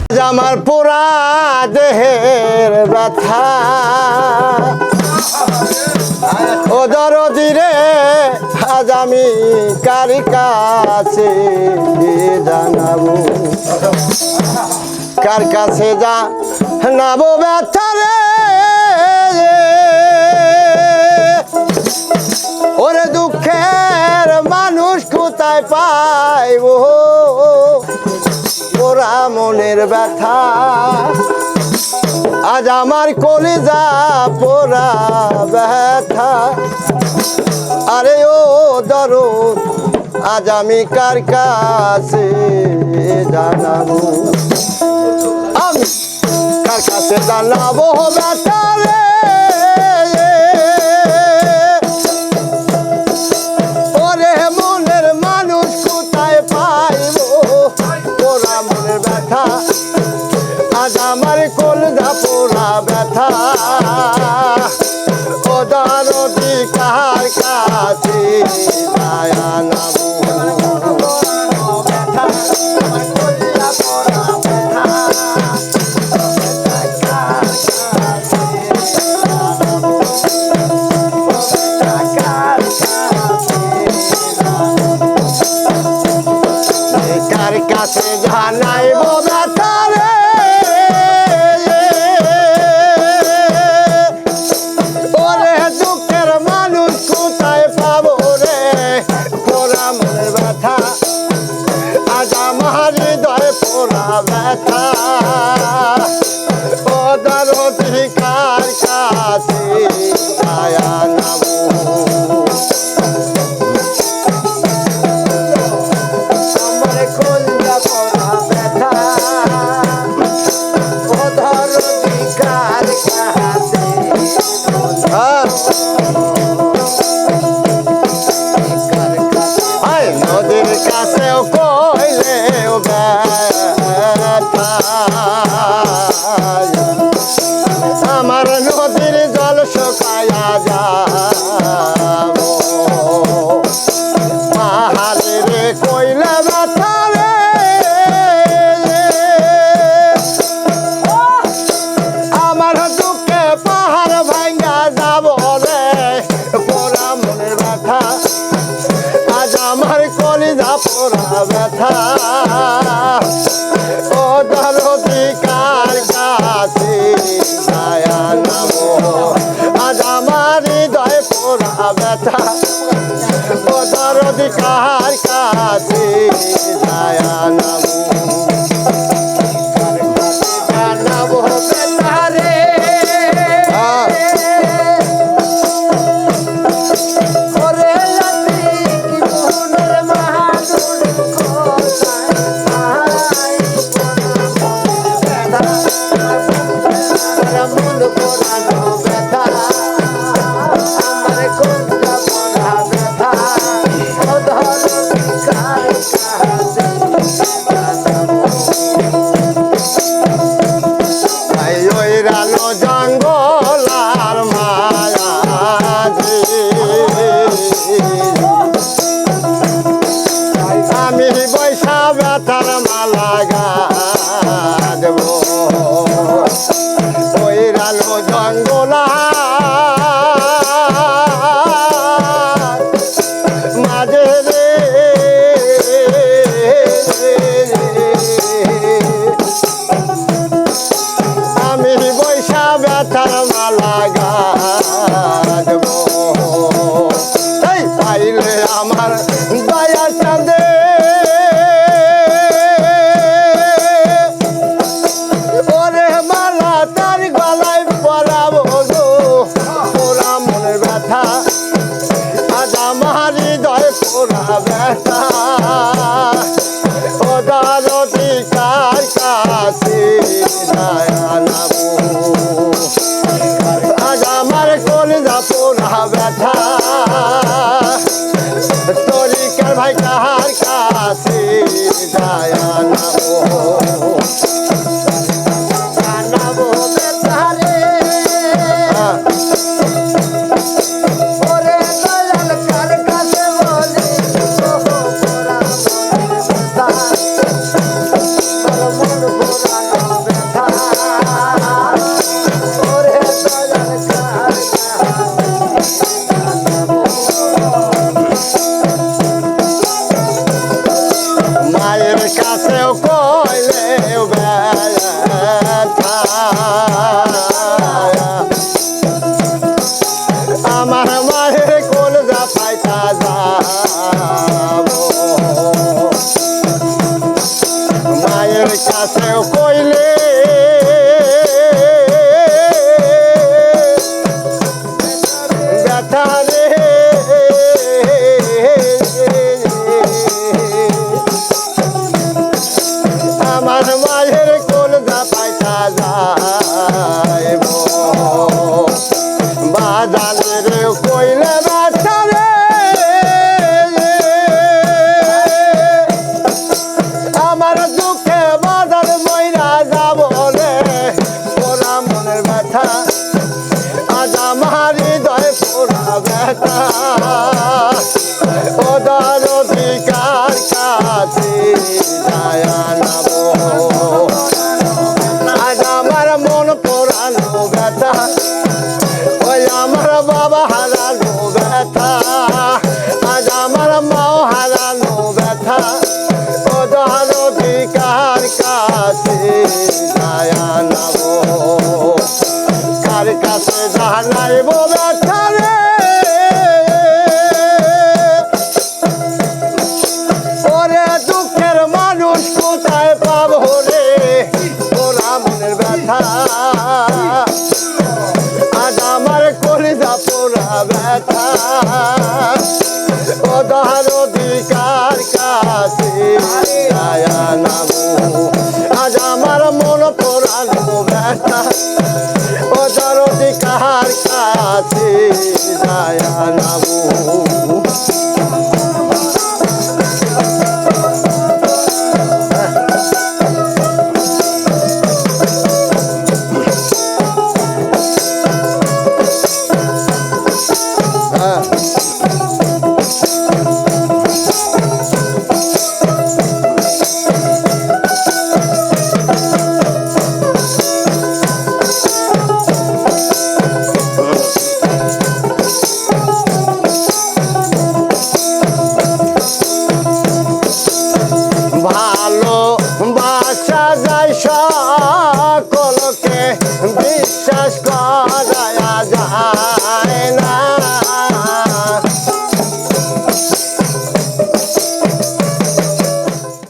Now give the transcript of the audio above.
আমার পোড়া দেহের ব্যথা ও দরদি রে আজ আমি কার কাছে জানাবো কার কাছে জানাবো ব্যথা রে ওরে দুঃখের মানুষ কোথায় পাইবো পোড়া মনের ব্যথা আজ আমার কলিজা পোড়া ব্যথা আরে ও দরদ আজ আমি কার কাছে জানাবো আমি কার কাছে জানাবো ব্যথা রে ওরে মনের মানুষ কোথায় পাইবো পোড়া মনের ব্যথা আজ আমার কলিজা পোড়া ব্যথা ও দরদি কার কাছে জানাবো কার কাছে জানাইবো ব্যথা রে ওরে দুঃখের মানুষ কোথায় পাবো রে পোড়া মনের ব্যথা আজ আমার হৃদয় পোড়া ব্যথা ও দরদি কার কাছে জানাবো নদীর কাছেও কইলেও ব্যথা আমার নদীর জল শুকায়া যাবো পাহাড়ে রে কইলে ব্যথা রে আমার দুঃখে পাহাড় ভাঙ্গা যাবো রে পোড়া মনের ব্যথা আজ আমার কলিজা পোড়া ব্যথা ও দরদি কার কাছে জানাবো আজ আমার হৃদয় পোড়া ব্যথা ও দরদি কার কাছে জানাবো জানাবো ব্যথা রে জঙ্গল আর মায়া আমি বৈশা ব্যথার মালা গাঁজব ওই রানো জঙ্গল মাঝে রে আমি বৈশা ব্যথার মালা গাঁজব পাইলে আমার দয়া চাঁদে ওরে মালা তার গলায় পরাবো গো পোড়া মনের ব্যথা আজ আমার হৃদয় পোড়া ব্যথা ও দরদি কার কাছে জানাবো আজ আমার কলিজা পোড়া ব্যথা তরিকার ভাই কার কাছে জানাবো জানাবো ব্যথা রে ওরে দয়াল কার কাছে বলি পোড়া মনের ব্যথা কইলে ব্যথা আমার মায়ের কলজা পাইতা যাব মায়ের কাছে কইলে ব্যথা রে আমার মায়ের কলজা পাইতা যাইব বাজানের কইলে ব্যথা রে আমার দুঃখে বাজার মইরা যাব রে পোড়া মনের ব্যথা আজ আমার হৃদয় পোড়া ব্যথা ওদার অধিকার কাছে যায় নাব আজ আমার মন পোড়ানো ব্যথা ওই আমার বাবা হারানো ব্যথা আজ আমার মাও হারানো ব্যথা ওদার অধিকার কাছে যায় নাব কার কাছে জানাইব ব্যথা রে ওরে দুঃখের মানুষ কোথায় পাবো রে ওরা মনের ব্যথা আজ আমার কলিজা পোড়া ব্যথা ওদার অধিকার কাছে যায় নাবো আজ আমার মন পোড়ানো ব্যথা ওদার অধিকার কাছে যায় নাবো